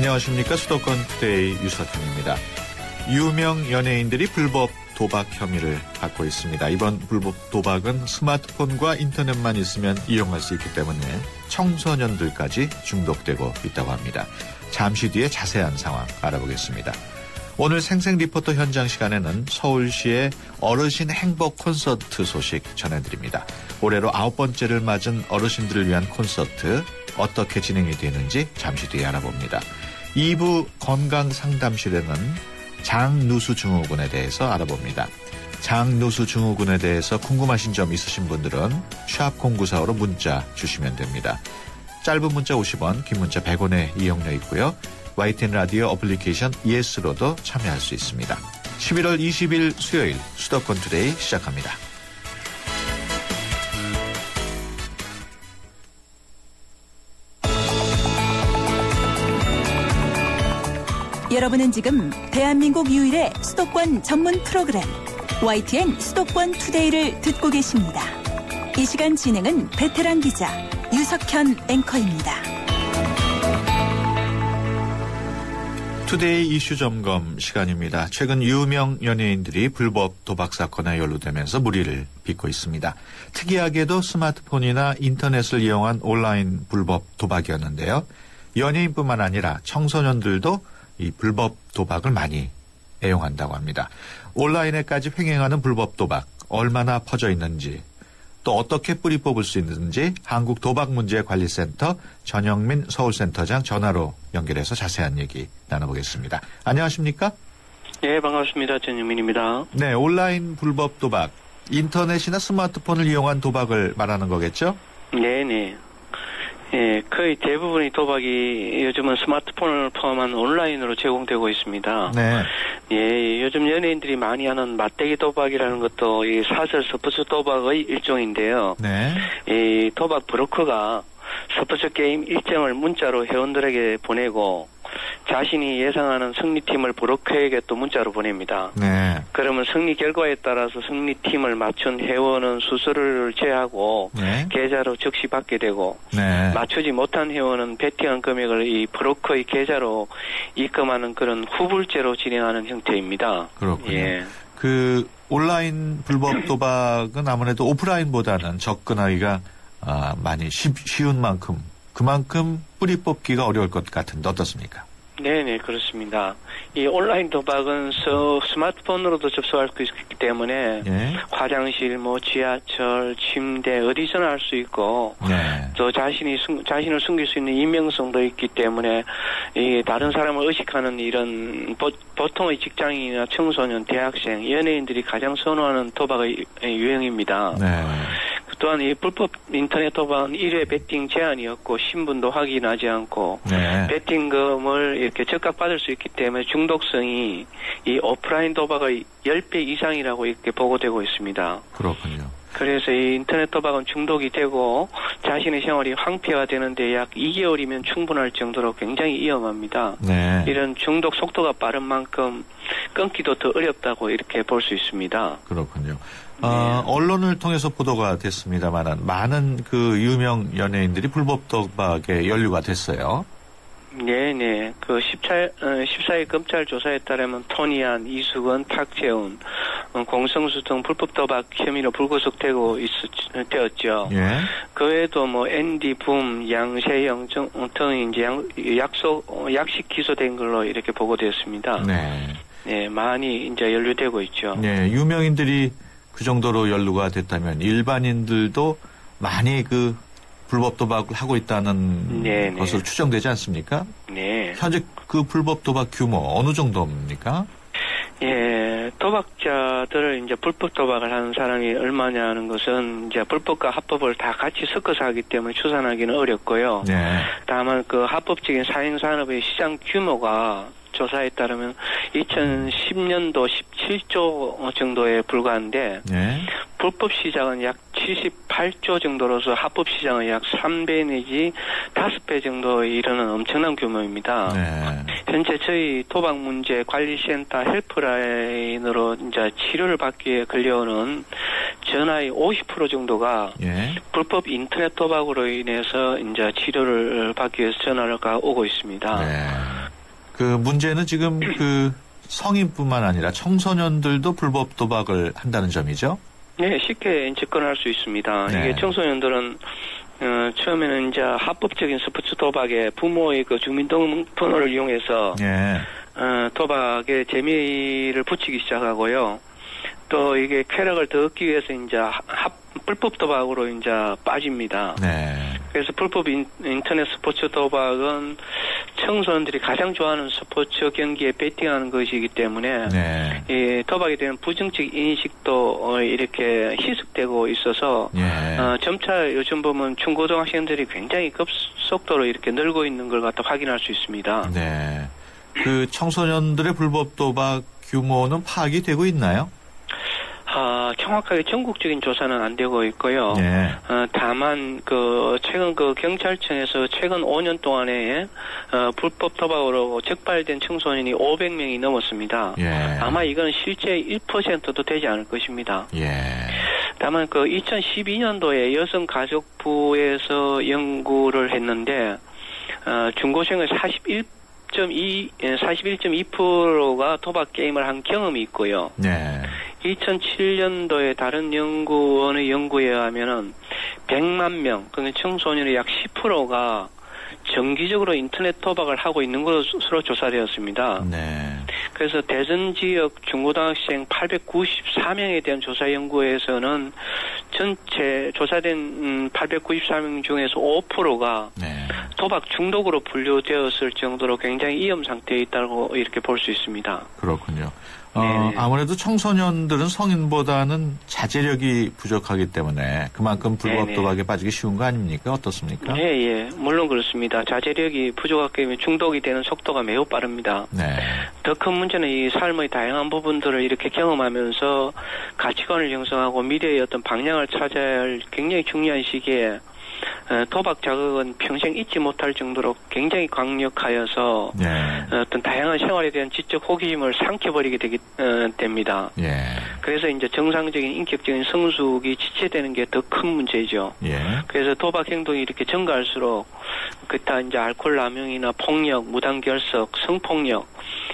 안녕하십니까. 수도권 투데이 유석현입니다. 유명 연예인들이 불법 도박 혐의를 받고 있습니다. 이번 불법 도박은 스마트폰과 인터넷만 있으면 이용할 수 있기 때문에 청소년들까지 중독되고 있다고 합니다. 잠시 뒤에 자세한 상황 알아보겠습니다. 오늘 생생 리포터 현장 시간에는 서울시의 어르신 행복 콘서트 소식 전해드립니다. 올해로 9번째를 맞은 어르신들을 위한 콘서트 어떻게 진행이 되는지 잠시 뒤에 알아봅니다. 2부 건강상담실에는 장누수 증후군에 대해서 알아봅니다. 장누수 증후군에 대해서 궁금하신 점 있으신 분들은 샵0945로 문자 주시면 됩니다. 짧은 문자 50원, 긴 문자 100원의 이용료 있고요. YTN 라디오 어플리케이션 ES로도 참여할 수 있습니다. 11월 20일 수요일 수도권 투데이 시작합니다. 여러분은 지금 대한민국 유일의 수도권 전문 프로그램 YTN 수도권 투데이를 듣고 계십니다. 이 시간 진행은 베테랑 기자 유석현 앵커입니다. 투데이 이슈 점검 시간입니다. 최근 유명 연예인들이 불법 도박 사건에 연루되면서 무리를 빚고 있습니다. 특이하게도 스마트폰이나 인터넷을 이용한 온라인 불법 도박이었는데요. 연예인뿐만 아니라 청소년들도 이 불법 도박을 많이 애용한다고 합니다. 온라인에까지 횡행하는 불법 도박 얼마나 퍼져 있는지 또 어떻게 뿌리 뽑을 수 있는지 한국도박문제관리센터 전영민 서울센터장 전화로 연결해서 자세한 얘기 나눠보겠습니다. 안녕하십니까? 네, 반갑습니다. 전영민입니다. 네, 온라인 불법 도박, 인터넷이나 스마트폰을 이용한 도박을 말하는 거겠죠? 네네. 예, 거의 대부분의 도박이 요즘은 스마트폰을 포함한 온라인으로 제공되고 있습니다. 네. 예, 요즘 연예인들이 많이 하는 맞대기 도박이라는 것도 이 사설 스포츠 도박의 일종인데요. 네. 이 도박 브로커가 스포츠 게임 일정을 문자로 회원들에게 보내고 자신이 예상하는 승리팀을 브로커에게 또 문자로 보냅니다. 네. 그러면 승리 결과에 따라서 승리팀을 맞춘 회원은 수수료를 제하고 네. 계좌로 즉시 받게 되고 네. 맞추지 못한 회원은 베팅한 금액을 이 브로커의 계좌로 입금하는 그런 후불제로 진행하는 형태입니다. 그렇군요. 예. 그 온라인 불법 도박은 아무래도 오프라인보다는 접근하기가 많이 쉬운 만큼 그만큼 뿌리 뽑기가 어려울 것 같은데 어떻습니까? 네네, 그렇습니다. 이 온라인 도박은 스마트폰으로도 접속할 수 있기 때문에 예. 화장실, 지하철, 침대 어디서나 할 수 있고 네. 또 자신을 숨길 수 있는 익명성도 있기 때문에 이 다른 사람을 의식하는 이런 보통의 직장인이나 청소년, 대학생, 연예인들이 가장 선호하는 도박의 유형입니다. 네. 또한 이 불법 인터넷 도박은 1회 베팅 제한이었고 신분도 확인하지 않고 네. 베팅금을 이렇게 적각 받을 수 있기 때문에 중독성이 이 오프라인 도박의 10배 이상이라고 이렇게 보고되고 있습니다. 그렇군요. 그래서 이 인터넷 도박은 중독이 되고 자신의 생활이 황폐가 되는데 약 2개월이면 충분할 정도로 굉장히 위험합니다. 네. 이런 중독 속도가 빠른 만큼 끊기도 더 어렵다고 이렇게 볼 수 있습니다. 그렇군요. 언론을 통해서 보도가 됐습니다만 많은 그 유명 연예인들이 불법 도박에 연루가 됐어요. 네네. 14일 검찰 조사에 따르면 토니안, 이수건, 탁재훈, 공성수 등 불법 도박 혐의로 불구속되고 되었죠. 예. 그 외에도 앤디 붐, 양세형 등 이제 약식 기소된 걸로 이렇게 보고되었습니다. 네. 네, 많이 이제 연루되고 있죠. 네, 유명인들이 그 정도로 연루가 됐다면 일반인들도 많이 그 불법 도박을 하고 있다는 네네. 것으로 추정되지 않습니까? 네. 현재 그 불법 도박 규모 어느 정도입니까? 예, 도박자들을 이제 불법 도박을 하는 사람이 얼마냐 하는 것은 이제 불법과 합법을 다 같이 섞어서 하기 때문에 추산하기는 어렵고요. 네. 다만 그 합법적인 사행산업의 시장 규모가 조사에 따르면 2010년도 17조 정도에 불과한데 네. 불법 시장은 약 78조 정도로서 합법 시장은 약 3배 내지 5배 정도에 이르는 엄청난 규모입니다. 네. 현재 저희 도박문제관리센터 헬프라인으로 이제 치료를 받기 위해 걸려오는 전화의 50% 정도가 예. 불법 인터넷 도박으로 인해서 이제 치료를 받기 위해서 전화가 오고 있습니다. 네. 그 문제는 지금 그 성인뿐만 아니라 청소년들도 불법 도박을 한다는 점이죠? 네, 쉽게 접근할 수 있습니다. 네. 이게 청소년들은 처음에는 이제 합법적인 스포츠 도박에 부모의 그 주민등록번호를 이용해서 예. 도박에 재미를 붙이기 시작하고요. 또 이게 쾌락을 더 얻기 위해서 이제 불법 도박으로 이제 빠집니다. 네. 그래서 불법 인터넷 스포츠 도박은 청소년들이 가장 좋아하는 스포츠 경기에 베팅하는 것이기 때문에 네. 이 도박에 대한 부정적 인식도 이렇게 희석되고 있어서 예. 점차 요즘 보면 중고등학생들이 굉장히 급속도로 이렇게 늘고 있는 걸 갖다 확인할 수 있습니다. 네. 그 청소년들의 불법 도박 규모는 파악이 되고 있나요? 정확하게 전국적인 조사는 안 되고 있고요. 예. 다만 최근 경찰청에서 최근 5년 동안에 불법 도박으로 적발된 청소년이 500명이 넘었습니다. 예. 아마 이건 실제 1%도 되지 않을 것입니다. 예. 다만 2012년도에 여성가족부에서 연구를 했는데 중고생의 41.2%가 도박 게임을 한 경험이 있고요. 네. 2007년도에 다른 연구원의 연구에 의하면은 100만 명, 그러니까 청소년의 약 10%가 정기적으로 인터넷 도박을 하고 있는 것으로 조사되었습니다. 네. 그래서 대전 지역 중고등학생 894명에 대한 조사 연구에서는 전체 조사된 894명 중에서 5%가 네. 도박 중독으로 분류되었을 정도로 굉장히 위험 상태에 있다고 이렇게 볼 수 있습니다. 그렇군요. 네. 아무래도 청소년들은 성인보다는 자제력이 부족하기 때문에 그만큼 불법 네네. 도박에 빠지기 쉬운 거 아닙니까? 어떻습니까? 예. 물론 그렇습니다. 자제력이 부족하기 때문에 중독이 되는 속도가 매우 빠릅니다. 네. 더 큰 문제는 이 삶의 다양한 부분들을 이렇게 경험하면서 가치관을 형성하고 미래의 어떤 방향을 찾아야 할 굉장히 중요한 시기에 도박 자극은 평생 잊지 못할 정도로 굉장히 강력하여서 네. 어떤 다양한 생활에 대한 지적 호기심을 삼켜버리게 됩니다. 예. 그래서 이제 정상적인 인격적인 성숙이 지체되는 게 더 큰 문제죠. 예. 그래서 도박 행동이 이렇게 증가할수록 그타 이제 알코올 남용이나 폭력, 무단 결석, 성폭력,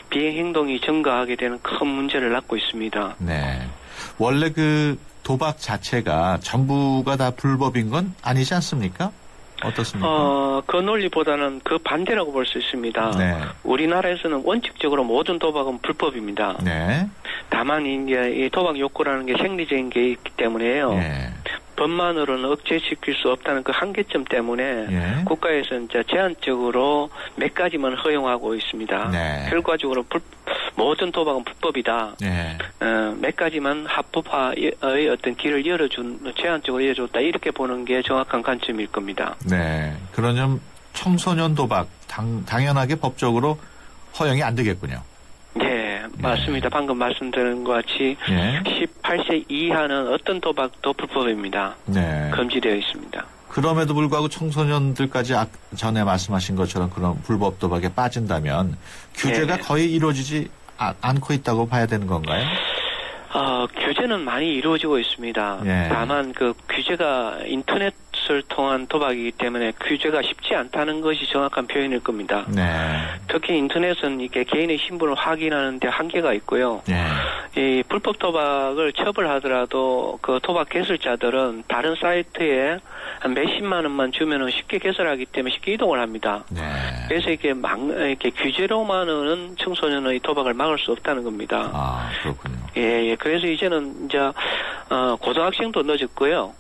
비행 행동이 증가하게 되는 큰 문제를 낳고 있습니다. 네. 원래 그 도박 자체가 전부가 다 불법인 건 아니지 않습니까? 어떻습니까? 그 논리보다는 그 반대라고 볼 수 있습니다. 네. 우리나라에서는 원칙적으로 모든 도박은 불법입니다. 네. 다만 이제 이 도박 욕구라는 게 생리적인 게 있기 때문에요. 예. 법만으로는 억제시킬 수 없다는 그 한계점 때문에 예. 국가에서 이제 제한적으로 몇 가지만 허용하고 있습니다. 네. 결과적으로 모든 도박은 불법이다. 예. 몇 가지만 합법화의 어떤 길을 제한적으로 열어줬다. 이렇게 보는 게 정확한 관점일 겁니다. 네. 그러면 청소년 도박 당연하게 법적으로 허용이 안 되겠군요. 네, 맞습니다. 방금 말씀드린 것 같이 예. 18세 이하는 어떤 도박도 불법입니다. 네. 금지되어 있습니다. 그럼에도 불구하고 청소년들까지 전에 말씀하신 것처럼 그런 불법 도박에 빠진다면 규제가 네. 거의 이루어지지 않고 있다고 봐야 되는 건가요? 규제는 많이 이루어지고 있습니다. 예. 다만 그 규제가 인터넷을 통한 도박이기 때문에 규제가 쉽지 않다는 것이 정확한 표현일 겁니다. 네. 특히 인터넷은 이게 개인의 신분을 확인하는 데 한계가 있고요. 예. 이 불법 도박을 처벌하더라도 그 도박 개설자들은 다른 사이트에 한 몇십만 원만 주면은 쉽게 개설하기 때문에 쉽게 이동을 합니다. 네. 그래서 이렇게 규제로만은 청소년의 도박을 막을 수 없다는 겁니다. 아, 그렇군요. 예. 그래서 이제는 이제 고등학생도 늦었고요.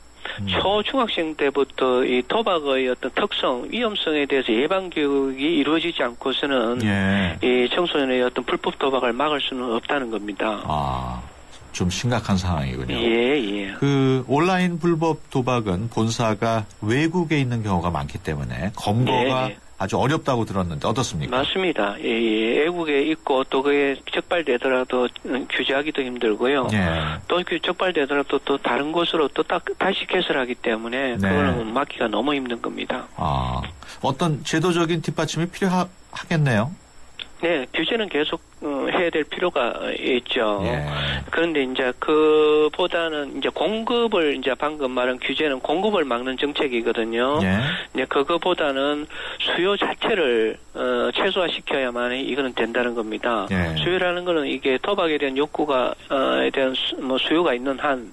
초중학생 때부터 이 도박의 어떤 특성, 위험성에 대해서 예방 교육이 이루어지지 않고서는 예. 이 청소년의 어떤 불법 도박을 막을 수는 없다는 겁니다. 아, 좀 심각한 상황이군요. 예. 그 온라인 불법 도박은 본사가 외국에 있는 경우가 많기 때문에 검거가 네. 아주 어렵다고 들었는데 어떻습니까? 맞습니다. 예. 외국에 있고 또 그게 적발되더라도 규제하기도 힘들고요. 예. 또 적발되더라도 또 다른 곳으로 또 다시 개설하기 때문에 네. 그거는 막기가 너무 힘든 겁니다. 어떤 제도적인 뒷받침이 필요하겠네요. 네, 규제는 계속 해야 될 필요가 있죠. 예. 그런데 이제 그보다는 이제 공급을 이제 방금 말한 규제는 공급을 막는 정책이거든요. 예. 이제 그거보다는 수요 자체를 최소화시켜야만 이거는 된다는 겁니다. 예. 수요라는 거는 이게 도박에 대한 욕구가 에 대한 수요가 있는 한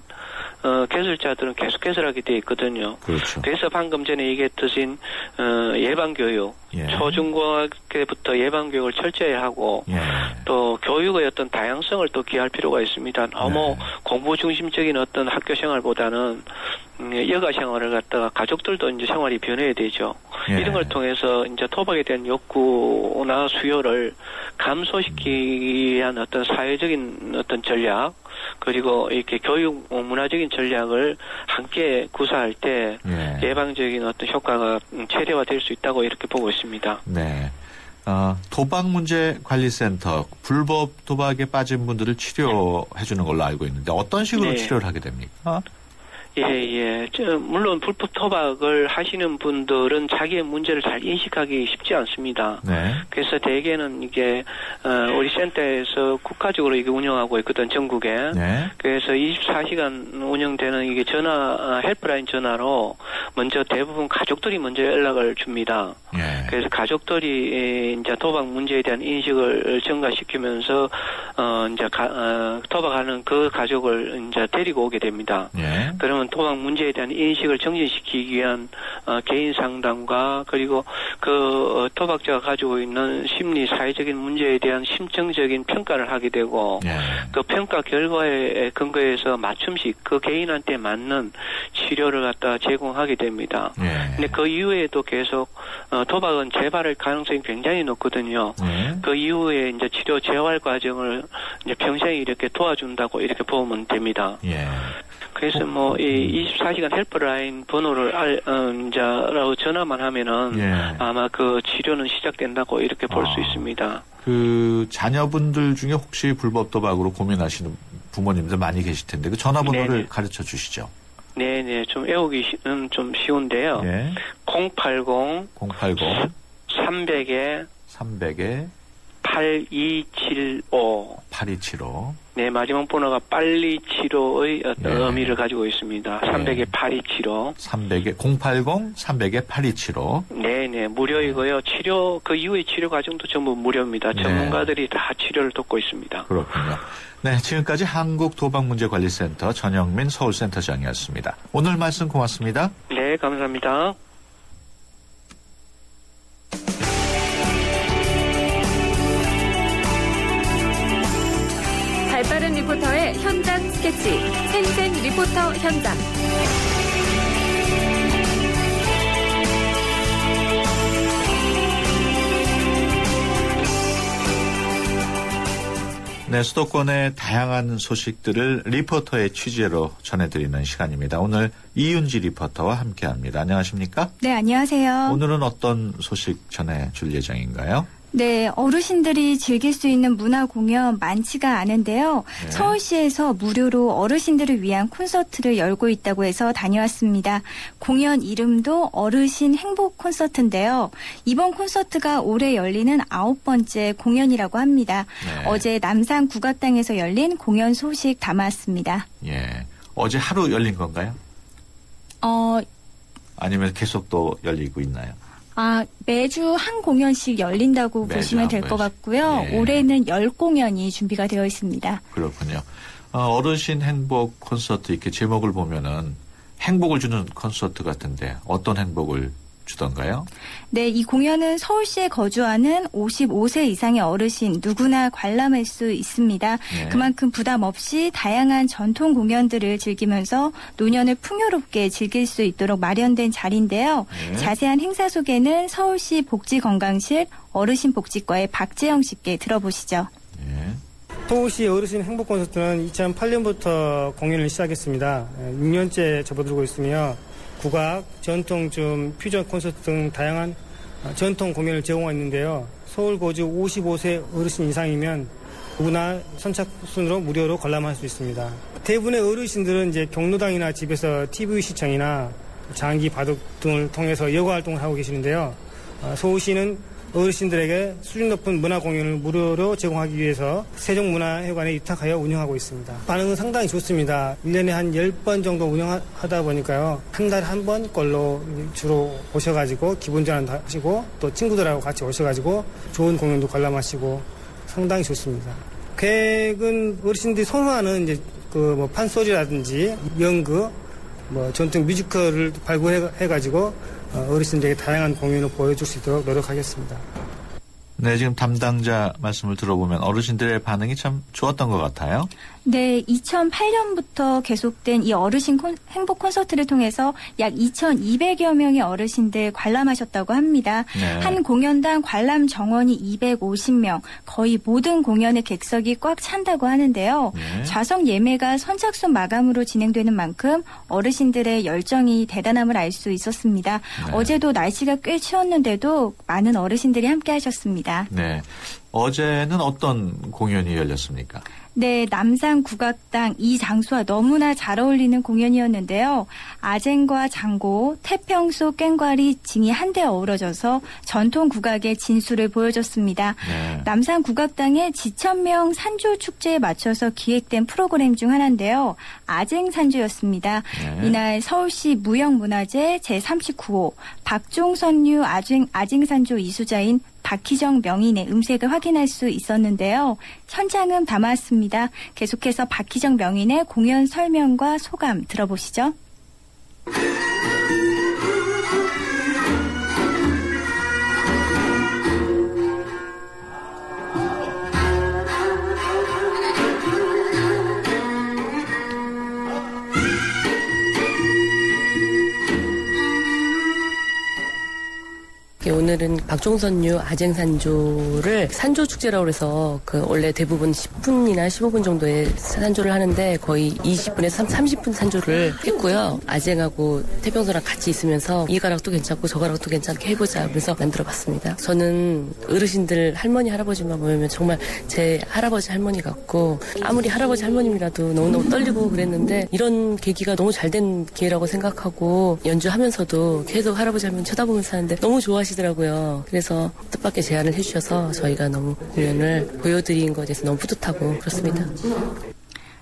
개설자들은 계속 개설하게 돼 있거든요. 그렇죠. 그래서 방금 전에 얘기했듯이 예방교육, 예. 초중고학교부터 예방교육을 철저히 하고 예. 또 교육의 어떤 다양성을 또 기할 필요가 있습니다. 너무 네. 공부 중심적인 어떤 학교 생활보다는 여가 생활을 갖다가 가족들도 이제 생활이 변해야 되죠. 예. 이런 걸 통해서 이제 도박에 대한 욕구나 수요를 감소시키기 위한 어떤 사회적인 어떤 전략, 그리고 이렇게 교육 문화적인 전략을 함께 구사할 때 예. 예방적인 어떤 효과가 최대화될 수 있다고 이렇게 보고 있습니다. 네. 도박문제관리센터, 불법 도박에 빠진 분들을 치료해 주는 걸로 알고 있는데 어떤 식으로 네. 치료를 하게 됩니까? 예. 물론 불법 토박을 하시는 분들은 자기의 문제를 잘 인식하기 쉽지 않습니다. 네. 그래서 대개는 이게 우리 센터에서 국가적으로 이게 운영하고 있거든, 전국에. 네. 그래서 24시간 운영되는 이게 헬프라인 전화로 먼저 대부분 가족들이 먼저 연락을 줍니다. 예. 그래서 가족들이 이제 도박 문제에 대한 인식을 증가시키면서 이제 도박하는 그 가족을 이제 데리고 오게 됩니다. 예. 그러면 도박 문제에 대한 인식을 정진시키기 위한 개인 상담과 그리고 그 도박자가 가지고 있는 심리 사회적인 문제에 대한 심층적인 평가를 하게 되고 예. 그 평가 결과에 근거해서 맞춤식 그 개인한테 맞는 치료를 갖다 제공하게 됩니다. 예. 근데 그 이후에도 계속 도박은 재발할 가능성이 굉장히 높거든요. 예. 그 이후에 이제 치료 재활 과정을 이제 평생 이렇게 도와준다고 이렇게 보면 됩니다. 예. 그래서 이 24시간 헬프라인 번호를 라고 전화만 하면은 예. 아마 그 치료는 시작된다고 이렇게 볼 수 있습니다. 그 자녀분들 중에 혹시 불법 도박으로 고민하시는 부모님들 많이 계실 텐데 그 전화번호를 네네. 가르쳐 주시죠. 네네, 좀 외우기는 좀 쉬운데요. 예. 080 300에 8275 8275. 네, 마지막 번호가 빨리 치료의 어떤 예. 의미를 가지고 있습니다. 300에 8275. 300에 080 300에 8275. 네네, 무료이고요. 치료, 그 이후의 치료 과정도 전부 무료입니다. 네. 전문가들이 다 치료를 돕고 있습니다. 그렇군요. 네, 지금까지 한국도박문제관리센터 전영민 서울센터장이었습니다. 오늘 말씀 고맙습니다. 네, 감사합니다. 발빠른 리포터의 현장 스케치, 생생 리포터 현장. 네, 수도권의 다양한 소식들을 리포터의 취재로 전해드리는 시간입니다. 오늘 이윤지 리포터와 함께합니다. 안녕하십니까? 네, 안녕하세요. 오늘은 어떤 소식 전해줄 예정인가요? 네, 어르신들이 즐길 수 있는 문화 공연 많지가 않은데요. 네. 서울시에서 무료로 어르신들을 위한 콘서트를 열고 있다고 해서 다녀왔습니다. 공연 이름도 어르신 행복 콘서트인데요. 이번 콘서트가 올해 열리는 9번째 공연이라고 합니다. 네. 어제 남산 국악당에서 열린 공연 소식 담았습니다. 예. 어제 하루 열린 건가요? 아니면 계속 또 열리고 있나요? 매주 한 공연씩 열린다고 매주 보시면 한 될 것 번씩. 같고요. 예. 올해는 10공연이 준비가 되어 있습니다. 그렇군요. 어르신 행복 콘서트 이렇게 제목을 보면은 행복을 주는 콘서트 같은데 어떤 행복을 주던가요? 네, 이 공연은 서울시에 거주하는 55세 이상의 어르신 누구나 관람할 수 있습니다. 네. 그만큼 부담 없이 다양한 전통 공연들을 즐기면서 노년을 풍요롭게 즐길 수 있도록 마련된 자리인데요. 네. 자세한 행사 소개는 서울시 복지건강실 어르신복지과의 박재영 씨께 들어보시죠. 예. 서울시 어르신 행복 콘서트는 2008년부터 공연을 시작했습니다. 6년째 접어들고 있으며 국악, 전통 퓨전 콘서트 등 다양한 전통 공연을 제공하고 있는데요. 서울 거주 55세 어르신 이상이면 누구나 선착순으로 무료로 관람할 수 있습니다. 대부분의 어르신들은 이제 경로당이나 집에서 TV 시청이나 장기 바둑 등을 통해서 여가 활동을 하고 계시는데요. 서울시는 어르신들에게 수준 높은 문화 공연을 무료로 제공하기 위해서 세종문화회관에 위탁하여 운영하고 있습니다. 반응은 상당히 좋습니다. 1년에 한 10번 정도 운영하다 보니까요. 한 달에 한 번꼴로 주로 오셔가지고 기분 전환 하시고 또 친구들하고 같이 오셔가지고 좋은 공연도 관람하시고 상당히 좋습니다. 계획은 어르신들이 선호하는 이제 그 판소리라든지 연극, 전통 뮤지컬을 발굴해가지고 어르신들에게 다양한 공연을 보여줄 수 있도록 노력하겠습니다. 네, 지금 담당자 말씀을 들어보면 어르신들의 반응이 참 좋았던 것 같아요. 네, 2008년부터 계속된 이 어르신 행복 콘서트를 통해서 약 2,200여 명의 어르신들 관람하셨다고 합니다. 네. 한 공연당 관람 정원이 250명, 거의 모든 공연의 객석이 꽉 찬다고 하는데요. 네. 좌석 예매가 선착순 마감으로 진행되는 만큼 어르신들의 열정이 대단함을 알 수 있었습니다. 네. 어제도 날씨가 꽤 추웠는데도 많은 어르신들이 함께 하셨습니다. 네. 어제는 어떤 공연이 열렸습니까? 네, 남산 국악당 이 장소와 너무나 잘 어울리는 공연이었는데요. 아쟁과 장고, 태평소, 꽹과리, 징이 한데 어우러져서 전통 국악의 진수를 보여줬습니다. 네. 남산 국악당의 지천명 산조 축제에 맞춰서 기획된 프로그램 중 하나인데요. 아쟁 산조였습니다. 네. 이날 서울시 무형문화재 제39호 박종선류 아쟁 산조 이수자인 박희정 명인의 음색을 확인할 수 있었는데요. 현장음 담아왔습니다. 계속해서 박희정 명인의 공연 설명과 소감 들어보시죠. 오늘은 박종선류 아쟁산조를 산조축제라고 해서 원래 대부분 10분이나 15분 정도의 산조를 하는데 거의 20분에서 30분 산조를 했고요. 아쟁하고 태평소랑 같이 있으면서 이 가락도 괜찮고 저 가락도 괜찮게 해보자 그래서 만들어봤습니다. 저는 어르신들 할머니 할아버지만 보면 정말 제 할아버지 할머니 같고 아무리 할아버지 할머님이라도 너무너무 떨리고 그랬는데 이런 계기가 너무 잘된 기회라고 생각하고 연주하면서도 계속 할아버지 할머니 쳐다보면서 하는데 너무 좋아하시더라고요. 그래서 뜻밖의 제안을 해주셔서 저희가 너무 공연을 보여드린 것에 대해서 너무 뿌듯하고 그렇습니다.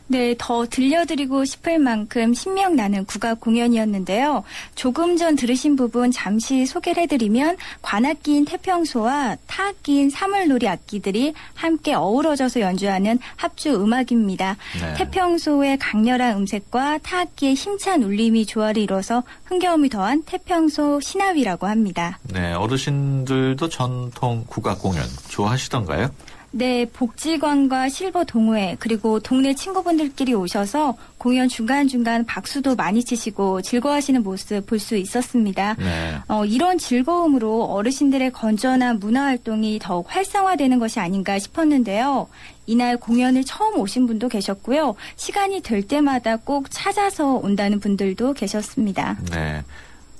네, 더 들려드리고 싶을 만큼 신명나는 국악 공연이었는데요. 조금 전 들으신 부분 잠시 소개를 해드리면 관악기인 태평소와 타악기인 사물놀이 악기들이 함께 어우러져서 연주하는 합주 음악입니다. 네. 태평소의 강렬한 음색과 타악기의 힘찬 울림이 조화를 이뤄서 흥겨움이 더한 태평소 신화위라고 합니다. 네, 어르신들도 전통 국악 공연 좋아하시던가요? 네, 복지관과 실버 동호회 그리고 동네 친구분들끼리 오셔서 공연 중간중간 박수도 많이 치시고 즐거워하시는 모습 볼 수 있었습니다. 네. 이런 즐거움으로 어르신들의 건전한 문화활동이 더욱 활성화되는 것이 아닌가 싶었는데요. 이날 공연을 처음 오신 분도 계셨고요. 시간이 될 때마다 꼭 찾아서 온다는 분들도 계셨습니다. 네.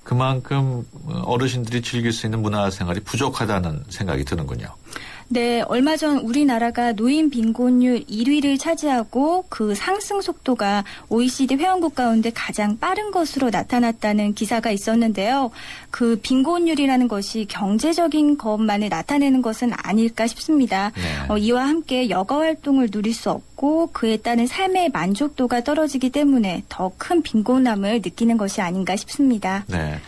그만큼 어르신들이 즐길 수 있는 문화생활이 부족하다는 생각이 드는군요. 네, 얼마 전 우리나라가 노인 빈곤율 1위를 차지하고 그 상승 속도가 OECD 회원국 가운데 가장 빠른 것으로 나타났다는 기사가 있었는데요. 그 빈곤율이라는 것이 경제적인 것만을 나타내는 것은 아닐까 싶습니다. 네. 이와 함께 여가 활동을 누릴 수 없고 그에 따른 삶의 만족도가 떨어지기 때문에 더 큰 빈곤함을 느끼는 것이 아닌가 싶습니다. 네.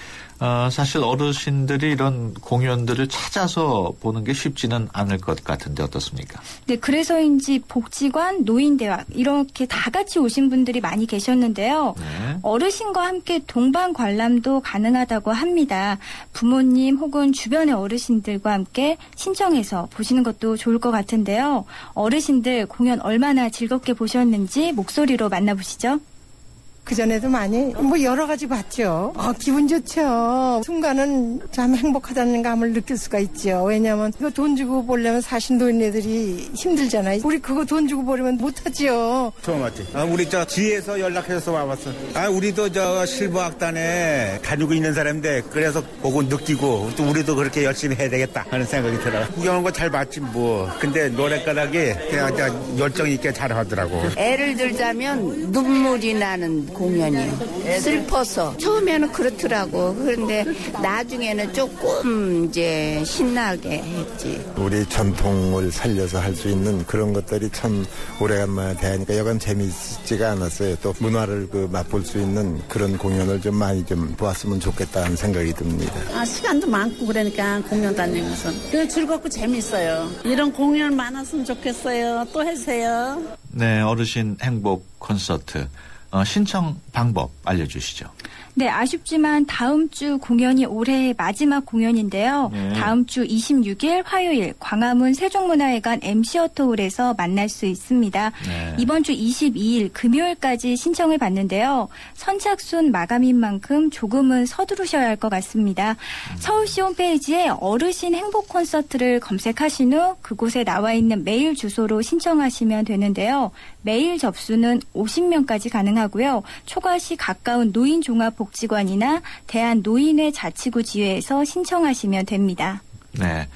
사실 어르신들이 이런 공연들을 찾아서 보는 게 쉽지는 않을 것 같은데 어떻습니까? 네, 그래서인지 복지관, 노인대학 이렇게 다 같이 오신 분들이 많이 계셨는데요. 네. 어르신과 함께 동반 관람도 가능하다고 합니다. 부모님 혹은 주변의 어르신들과 함께 신청해서 보시는 것도 좋을 것 같은데요. 어르신들 공연 얼마나 즐겁게 보셨는지 목소리로 만나보시죠. 그전에도 많이 여러 가지 봤죠. 기분 좋죠. 순간은 참 행복하다는 감을 느낄 수가 있죠. 왜냐하면 이거 돈 주고 보려면 사실 노인네들이 힘들잖아요. 우리 그거 돈 주고 보려면 못하죠. 처음 왔지. 우리 지에서 연락해서 와봤어. 우리도 실버악단에 다니고 있는 사람인데 그래서 보고 느끼고 또 우리도 그렇게 열심히 해야 되겠다 하는 생각이 들어요. 구경한 거 잘 봤지 뭐. 근데 노래가락이 그냥 열정 있게 잘 하더라고. 애를 들자면 눈물이 나는 공연이요. 슬퍼서 처음에는 그렇더라고. 그런데 나중에는 조금 이제 신나게 했지. 우리 전통을 살려서 할 수 있는 그런 것들이 참 오래간만에 대하니까 여간 재미있지가 않았어요. 또 문화를 맛볼 수 있는 그런 공연을 좀 많이 좀 보았으면 좋겠다는 생각이 듭니다. 시간도 많고 그러니까 공연 다니면서 즐겁고 재밌어요. 이런 공연 많았으면 좋겠어요. 또 해주세요. 네, 어르신 행복 콘서트 신청 방법 알려주시죠. 네, 아쉽지만 다음 주 공연이 올해의 마지막 공연인데요. 다음 주 26일 화요일 광화문 세종문화회관 MC어터홀에서 만날 수 있습니다. 이번 주 22일 금요일까지 신청을 받는데요. 선착순 마감인 만큼 조금은 서두르셔야 할 것 같습니다. 서울시 홈페이지에 어르신 행복 콘서트를 검색하신 후 그곳에 나와 있는 메일 주소로 신청하시면 되는데요. 메일 접수는 50명까지 가능하고요. 초과 시 가까운 노인종합복지관이나 대한노인회 자치구 지회에서 신청하시면 됩니다. 네,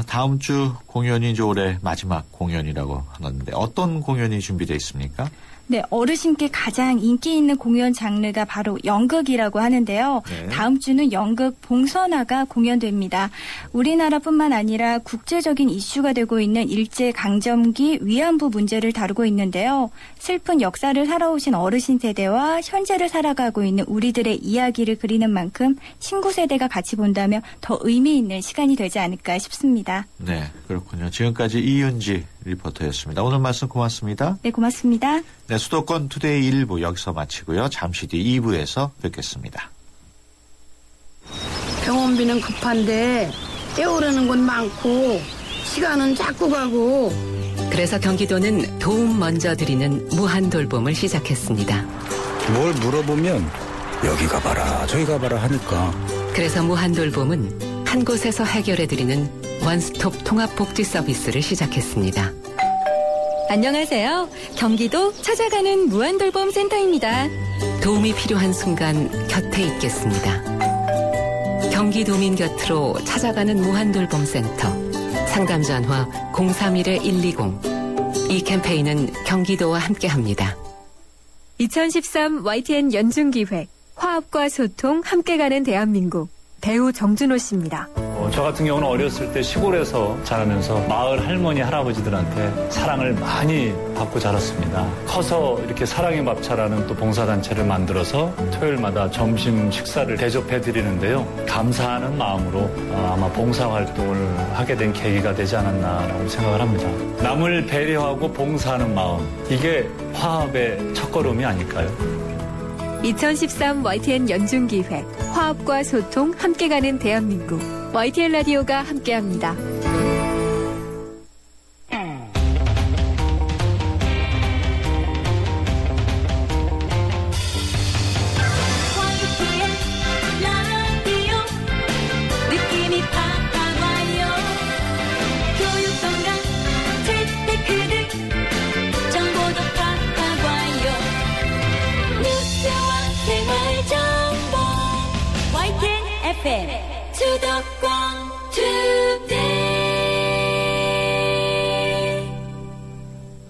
다음 주 공연이 이제 올해 마지막 공연이라고 하는데 어떤 공연이 준비되어 있습니까? 네, 어르신께 가장 인기 있는 공연 장르가 바로 연극이라고 하는데요. 네. 다음 주는 연극 봉선화가 공연됩니다. 우리나라뿐만 아니라 국제적인 이슈가 되고 있는 일제강점기 위안부 문제를 다루고 있는데요. 슬픈 역사를 살아오신 어르신 세대와 현재를 살아가고 있는 우리들의 이야기를 그리는 만큼 친구 세대가 같이 본다면 더 의미 있는 시간이 되지 않을까 싶습니다. 네, 그렇군요. 지금까지 이윤지 리포터였습니다. 오늘 말씀 고맙습니다. 네, 고맙습니다. 네, 수도권 투데이 1부 여기서 마치고요. 잠시 뒤 2부에서 뵙겠습니다. 병원비는 급한데 떼오르는 건 많고 시간은 자꾸 가고. 그래서 경기도는 도움 먼저 드리는 무한돌봄을 시작했습니다. 뭘 물어보면 여기 가봐라 저기 가봐라 하니까. 그래서 무한돌봄은 한 곳에서 해결해드리는 원스톱 통합복지 서비스를 시작했습니다. 안녕하세요. 경기도 찾아가는 무한돌봄센터입니다. 도움이 필요한 순간 곁에 있겠습니다. 경기도민 곁으로 찾아가는 무한돌봄센터. 상담 전화 031-120. 이 캠페인은 경기도와 함께합니다. 2013 YTN 연중기획 화합과 소통 함께 가는 대한민국 배우 정준호 씨입니다. 저 같은 경우는 어렸을 때 시골에서 자라면서 마을 할머니 할아버지들한테 사랑을 많이 받고 자랐습니다. 커서 이렇게 사랑의 밥차라는 또 봉사단체를 만들어서 토요일마다 점심 식사를 대접해드리는데요. 감사하는 마음으로 아마 봉사활동을 하게 된 계기가 되지 않았나라고 생각을 합니다. 남을 배려하고 봉사하는 마음, 이게 화합의 첫걸음이 아닐까요? 2013 YTN 연중기획 화합과 소통 함께 가는 대한민국 YTN 라디오가 함께합니다.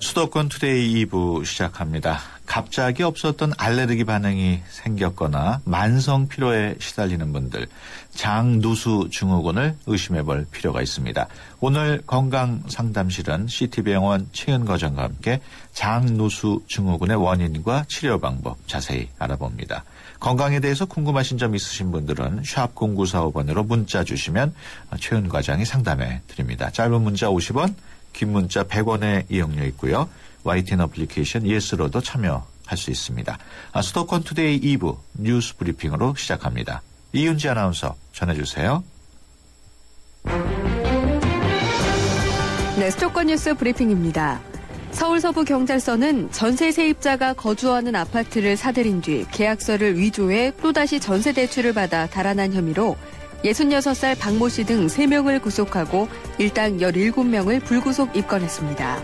수도권 투데이 2부 시작합니다. 갑자기 없었던 알레르기 반응이 생겼거나 만성 피로에 시달리는 분들, 장누수 증후군을 의심해볼 필요가 있습니다. 오늘 건강상담실은 CT병원 최은거장과 함께 장누수 증후군의 원인과 치료 방법 자세히 알아봅니다. 건강에 대해서 궁금하신 점 있으신 분들은 샵 0945번으로 문자 주시면 최은과장이 상담해 드립니다. 짧은 문자 50원, 긴 문자 100원의 이용료 있고요. YTN 어플리케이션 예스로도 참여할 수 있습니다. 수도권 투데이 2부 뉴스 브리핑으로 시작합니다. 이윤지 아나운서 전해주세요. 네, 수도권 뉴스 브리핑입니다. 서울 서부경찰서는 전세 세입자가 거주하는 아파트를 사들인 뒤 계약서를 위조해 또다시 전세 대출을 받아 달아난 혐의로 66살 박모 씨 등 3명을 구속하고 일당 17명을 불구속 입건했습니다.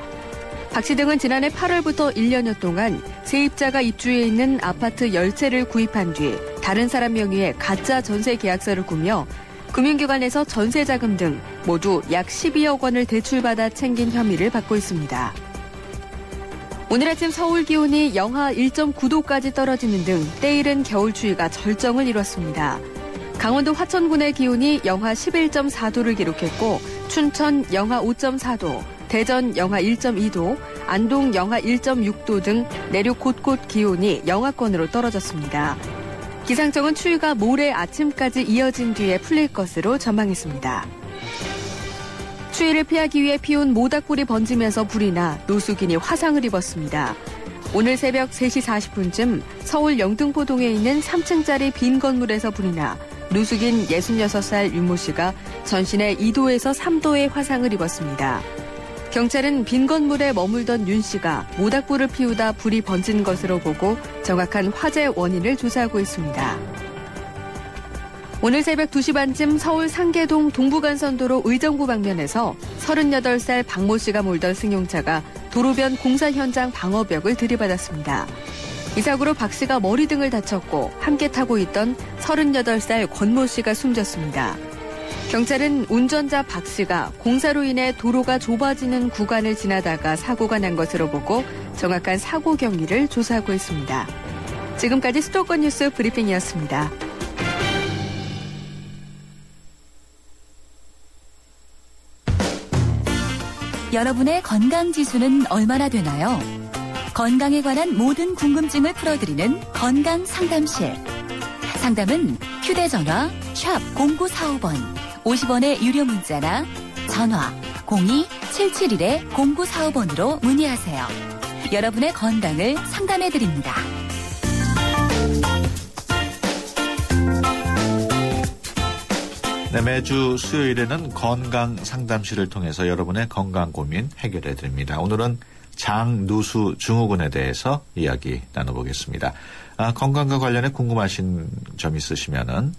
박 씨 등은 지난해 8월부터 1년여 동안 세입자가 입주해 있는 아파트 10채를 구입한 뒤 다른 사람 명의의 가짜 전세 계약서를 꾸며 금융기관에서 전세자금 등 모두 약 12억 원을 대출받아 챙긴 혐의를 받고 있습니다. 오늘 아침 서울 기온이 영하 1.9도까지 떨어지는 등 때이른 겨울 추위가 절정을 이뤘습니다. 강원도 화천군의 기온이 영하 11.4도를 기록했고 춘천 영하 5.4도, 대전 영하 1.2도, 안동 영하 1.6도 등 내륙 곳곳 기온이 영하권으로 떨어졌습니다. 기상청은 추위가 모레 아침까지 이어진 뒤에 풀릴 것으로 전망했습니다. 추위를 피하기 위해 피운 모닥불이 번지면서 불이 나 노숙인이 화상을 입었습니다. 오늘 새벽 3시 40분쯤 서울 영등포동에 있는 3층짜리 빈 건물에서 불이 나 노숙인 66살 윤모 씨가 전신에 2도에서 3도의 화상을 입었습니다. 경찰은 빈 건물에 머물던 윤 씨가 모닥불을 피우다 불이 번진 것으로 보고 정확한 화재 원인을 조사하고 있습니다. 오늘 새벽 2시 반쯤 서울 상계동 동부간선도로 의정부 방면에서 38살 박모 씨가 몰던 승용차가 도로변 공사 현장 방어벽을 들이받았습니다. 이 사고로 박 씨가 머리 등을 다쳤고 함께 타고 있던 38살 권모 씨가 숨졌습니다. 경찰은 운전자 박 씨가 공사로 인해 도로가 좁아지는 구간을 지나다가 사고가 난 것으로 보고 정확한 사고 경위를 조사하고 있습니다. 지금까지 수도권 뉴스 브리핑이었습니다. 여러분의 건강지수는 얼마나 되나요? 건강에 관한 모든 궁금증을 풀어드리는 건강상담실. 상담은 휴대전화 샵 0945번 50원의 유료 문자나 전화 02-771-0945번으로 문의하세요. 여러분의 건강을 상담해드립니다. 네, 매주 수요일에는 건강 상담실을 통해서 여러분의 건강 고민 해결해 드립니다. 오늘은 장누수 증후군에 대해서 이야기 나눠보겠습니다. 건강과 관련해 궁금하신 점 있으시면은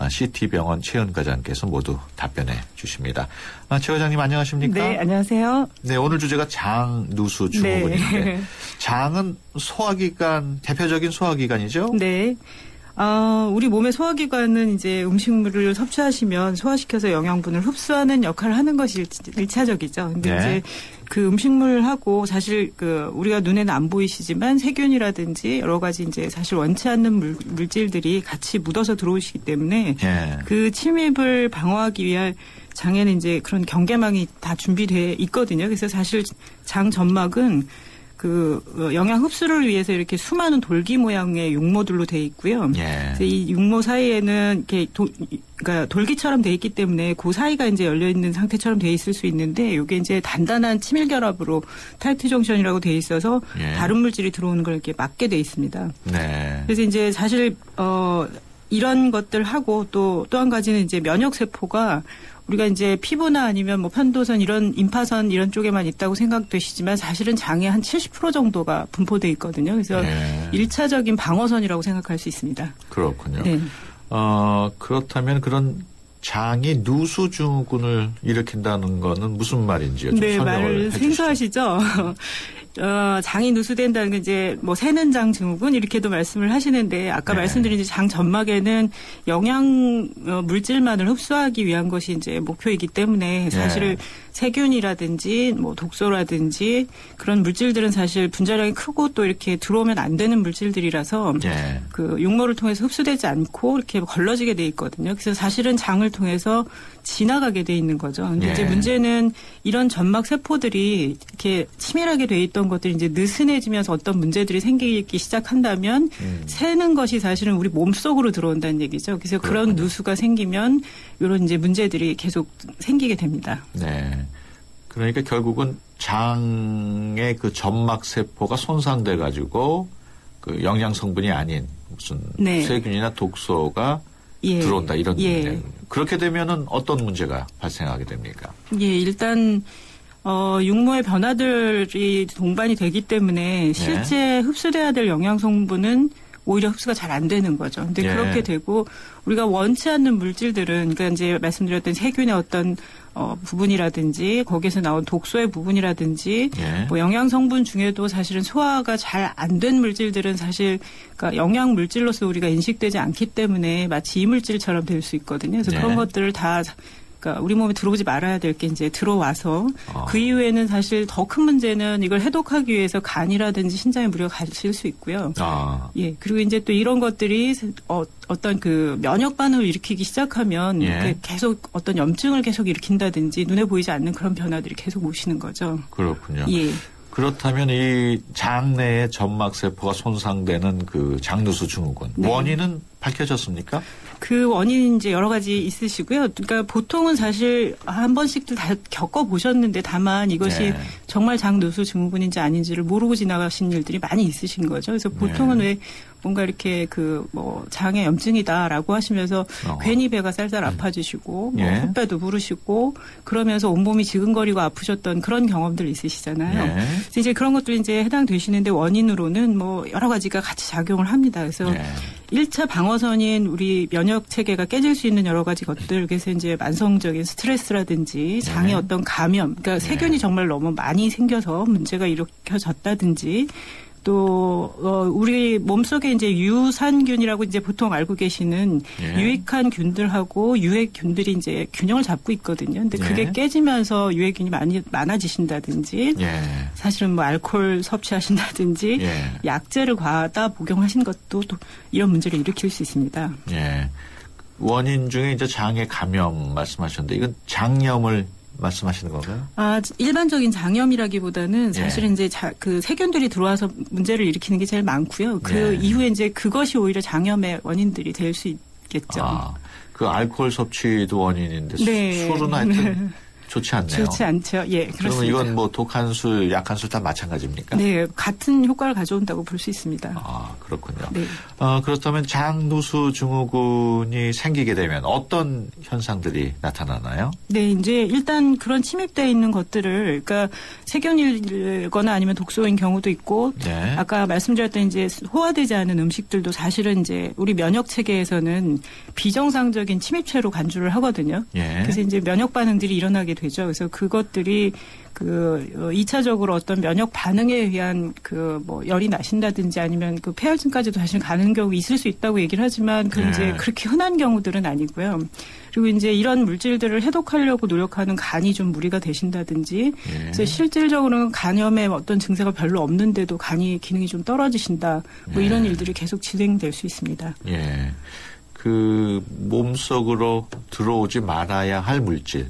CT병원 최은 과장께서 모두 답변해 주십니다. 최 과장님 안녕하십니까? 네, 안녕하세요. 네, 오늘 주제가 장누수 증후군인데 네. 장은 소화기관, 대표적인 소화기관이죠? 네. 우리 몸의 소화기관은 이제 음식물을 섭취하시면 소화시켜서 영양분을 흡수하는 역할을 하는 것이 1차적이죠. 근데 네. 이제 그 음식물하고 사실 우리가 눈에는 안 보이시지만 세균이라든지 여러 가지 이제 사실 원치 않는 물질들이 같이 묻어서 들어오시기 때문에 네. 그 침입을 방어하기 위한 장에는 이제 그런 경계망이 다 준비되어 있거든요. 그래서 사실 장 점막은 영양 흡수를 위해서 이렇게 수많은 돌기 모양의 육모들로 되어 있고요. 예. 이 육모 사이에는 이렇게 그러니까 돌기처럼 되어 있기 때문에 그 사이가 이제 열려 있는 상태처럼 되어 있을 수 있는데 이게 이제 단단한 치밀 결합으로 타이트 정션이라고 되어 있어서 예. 다른 물질이 들어오는 걸 이렇게 막게 되어 있습니다. 네. 그래서 이제 사실 이런 것들하고 또 한 가지는 이제 면역 세포가 우리가 이제 피부나 아니면 뭐 편도선 이런 임파선 이런 쪽에만 있다고 생각되시지만 사실은 장에 한 70% 정도가 분포되어 있거든요. 그래서 네. 1차적인 방어선이라고 생각할 수 있습니다. 그렇군요. 네. 그렇다면 그런 장이 누수 증후군을 일으킨다는 거는 무슨 말인지요? 좀 네, 설명을 말 생소하시죠? 장이 누수된다는 게 이제 뭐 새는 장 증후군 이렇게도 말씀을 하시는데 아까 네. 말씀드린 장 점막에는 영양 물질만을 흡수하기 위한 것이 이제 목표이기 때문에 사실 네. 세균이라든지 뭐 독소라든지 그런 물질들은 사실 분자량이 크고 또 이렇게 들어오면 안 되는 물질들이라서 네. 그 육모를 통해서 흡수되지 않고 이렇게 걸러지게 돼 있거든요. 그래서 사실은 장을 통해서 지나가게 돼 있는 거죠. 근데 네. 이제 문제는 이런 점막 세포들이 이렇게 치밀하게 돼 있던 것들이 이제 느슨해지면서 어떤 문제들이 생기기 시작한다면 새는 것이 사실은 우리 몸 속으로 들어온다는 얘기죠. 그래서 그렇군요. 그런 누수가 생기면 이런 이제 문제들이 계속 생기게 됩니다. 네. 그러니까 결국은 장의 그 점막 세포가 손상돼 가지고 그 영양 성분이 아닌 무슨 네. 세균이나 독소가 예. 들어온다 이런 예. 그렇게 되면은 어떤 문제가 발생하게 됩니까? 예, 일단 육모의 변화들이 동반이 되기 때문에 실제 네. 흡수돼야 될 영양 성분은 오히려 흡수가 잘 안 되는 거죠. 근데 예. 그렇게 되고 우리가 원치 않는 물질들은 그러니까 이제 말씀드렸던 세균의 어떤 부분이라든지 거기에서 나온 독소의 부분이라든지 예. 뭐 영양 성분 중에도 사실은 소화가 잘 안 된 물질들은 사실 그러니까 영양 물질로서 우리가 인식되지 않기 때문에 마치 이물질처럼 될 수 있거든요. 그래서 예. 그런 것들을 다 그러니까 우리 몸에 들어오지 말아야 될 게 이제 들어와서 그 이후에는 사실 더 큰 문제는 이걸 해독하기 위해서 간이라든지 신장에 무리가 가실 수 있고요. 예. 그리고 이제 또 이런 것들이 어떤 그 면역 반응을 일으키기 시작하면 계속 어떤 염증을 계속 일으킨다든지 눈에 보이지 않는 그런 변화들이 계속 오시는 거죠. 그렇군요. 예. 그렇다면 이 장내의 점막세포가 손상되는 그 장누수 증후군 원인은 밝혀졌습니까? 그 원인이 이제 여러 가지 있으시고요. 그러니까 보통은 사실 한 번씩도 다 겪어보셨는데 다만 이것이 정말 장누수 증후군인지 아닌지를 모르고 지나가신 일들이 많이 있으신 거죠. 그래서 보통은 왜 뭔가 이렇게 그 뭐 장에 염증이다라고 하시면서 괜히 배가 쌀쌀 아파지시고 뭐 콧배도 부르시고 그러면서 온몸이 지근거리고 아프셨던 그런 경험들 있으시잖아요. 그래서 이제 그런 것들이 이제 해당되시는데 원인으로는 뭐 여러 가지가 같이 작용을 합니다. 그래서 1차 방어선인 우리 면역 체계가 깨질 수 있는 여러 가지 것들, 그래서 이제 만성적인 스트레스라든지 장의 어떤 감염, 그러니까 세균이 정말 너무 많이 생겨서 문제가 일으켜졌다든지 또 우리 몸속에 이제 유산균이라고 이제 보통 알고 계시는 유익한 균들하고 유해균들이 이제 균형을 잡고 있거든요. 근데 그게 깨지면서 유해균이 많아지신다든지 사실은 뭐 알코올 섭취하신다든지 약제를 과다 복용하신 것도 또 이런 문제를 일으킬 수 있습니다. 원인 중에 이제 장의 감염 말씀하셨는데 이건 장염을 말씀하시는 건가요? 일반적인 장염이라기보다는 사실은 이제 그 세균들이 들어와서 문제를 일으키는 게 제일 많고요. 그 이후에 이제 그것이 오히려 장염의 원인들이 될 수 있겠죠. 그 알코올 섭취도 원인인데 술은 하여튼 좋지 않네요. 좋지 않죠. 예, 그렇습니다. 그러면 이건 뭐 독한 술, 약한 술 다 마찬가지입니까? 네, 같은 효과를 가져온다고 볼 수 있습니다. 그렇군요. 그렇다면 장누수 증후군이 생기게 되면 어떤 현상들이 나타나나요? 네, 이제 일단 그런 침입되어 있는 것들을, 그러니까 세균이거나 아니면 독소인 경우도 있고, 아까 말씀드렸던 이제 소화되지 않은 음식들도 사실은 이제 우리 면역 체계에서는 비정상적인 침입체로 간주를 하거든요. 그래서 이제 면역 반응들이 일어나게 되죠. 그래서 그것들이 그 2차적으로 어떤 면역 반응에 의한 그 뭐 열이 나신다든지 아니면 그 폐혈증까지도 사실 가는 경우 있을 수 있다고 얘기를 하지만 그 이제 그렇게 흔한 경우들은 아니고요. 그리고 이제 이런 물질들을 해독하려고 노력하는 간이 좀 무리가 되신다든지 그래서 실질적으로는 간염의 어떤 증세가 별로 없는데도 간이 기능이 좀 떨어지신다. 뭐 이런 일들이 계속 진행될 수 있습니다. 그 몸속으로 들어오지 말아야 할 물질.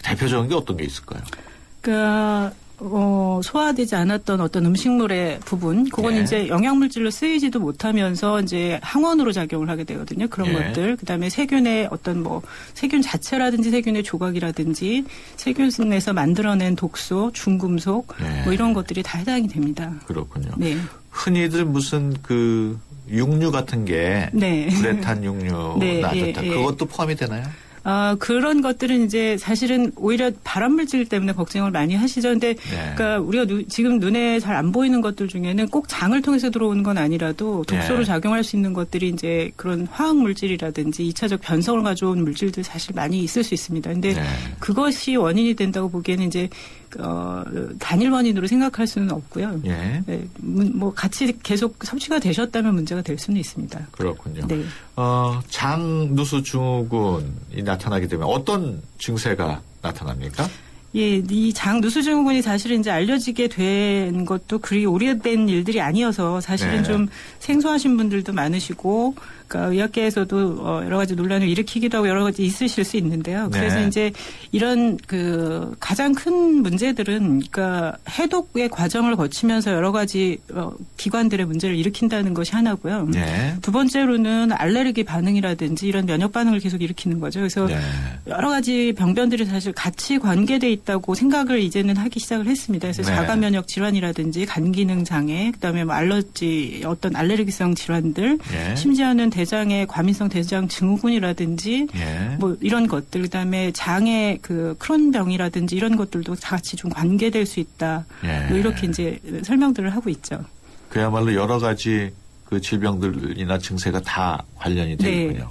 대표적인 게 어떤 게 있을까요? 그러니까 소화되지 않았던 어떤 음식물의 부분, 그건 이제 영양물질로 쓰이지도 못하면서 이제 항원으로 작용을 하게 되거든요. 그런 것들. 그다음에 세균의 어떤 뭐 세균 자체라든지 세균의 조각이라든지 세균에서 만들어낸 독소, 중금속 뭐 이런 것들이 다 해당이 됩니다. 그렇군요. 흔히들 무슨 그 육류 같은 게 불에탄 육류 나졌다. 그것도 포함이 되나요? 그런 것들은 이제 사실은 오히려 발암물질 때문에 걱정을 많이 하시죠. 근데 그러니까 우리가 지금 눈에 잘 안 보이는 것들 중에는 꼭 장을 통해서 들어오는 건 아니라도 독소로 작용할 수 있는 것들이 이제 그런 화학물질이라든지 2차적 변성을 가져온 물질들 사실 많이 있을 수 있습니다. 근데 그것이 원인이 된다고 보기에는 이제 단일 원인으로 생각할 수는 없고요. 뭐 같이 계속 섭취가 되셨다면 문제가 될 수는 있습니다. 그렇군요. 장누수 증후군이 나타나게 되면 어떤 증세가 나타납니까? 이 장누수 증후군이 사실은 이제 알려지게 된 것도 그리 오래된 일들이 아니어서 사실은 좀 생소하신 분들도 많으시고, 그러니까 의학계에서도 여러 가지 논란을 일으키기도 하고 여러 가지 있으실 수 있는데요. 그래서 이제 이런 그 가장 큰 문제들은 그러니까 해독의 과정을 거치면서 여러 가지 기관들의 문제를 일으킨다는 것이 하나고요. 두 번째로는 알레르기 반응이라든지 이런 면역 반응을 계속 일으키는 거죠. 그래서 여러 가지 병변들이 사실 같이 관계돼 있다고 생각을 이제는 하기 시작을 했습니다. 그래서 자가 면역 질환이라든지 간 기능 장애, 그다음에 뭐 알러지 어떤 알레르기성 질환들, 심지어는 대장의 과민성 대장 증후군이라든지 뭐 이런 것들, 그다음에 장의 그 크론병이라든지 이런 것들도 다 같이 좀 관계될 수 있다. 뭐 이렇게 이제 설명들을 하고 있죠. 그야말로 여러 가지 그 질병들이나 증세가 다 관련이 되군요.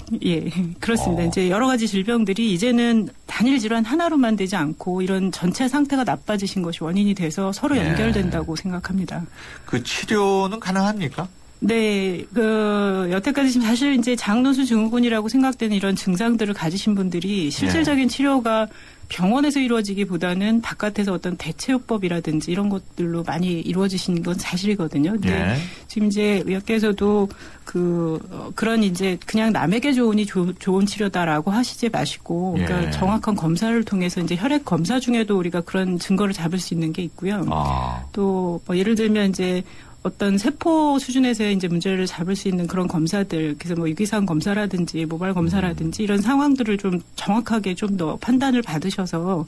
그렇습니다. 이제 여러 가지 질병들이 이제는 단일 질환 하나로만 되지 않고 이런 전체 상태가 나빠지신 것이 원인이 돼서 서로 연결된다고 생각합니다. 그 치료는 가능합니까? 네, 여태까지 지금 사실 이제 장누수 증후군이라고 생각되는 이런 증상들을 가지신 분들이 실질적인 치료가 병원에서 이루어지기보다는 바깥에서 어떤 대체요법이라든지 이런 것들로 많이 이루어지신 건 사실이거든요. 근데 지금 이제 의학계에서도 그런 이제 그냥 남에게 좋으니 좋은 치료다라고 하시지 마시고, 그러니까 정확한 검사를 통해서 이제 혈액 검사 중에도 우리가 그런 증거를 잡을 수 있는 게 있고요. 또 뭐 예를 들면 이제 어떤 세포 수준에서의 이제 문제를 잡을 수 있는 그런 검사들, 그래서 뭐 유기상 검사라든지 모발 검사라든지 이런 상황들을 좀 정확하게 좀 더 판단을 받으셔서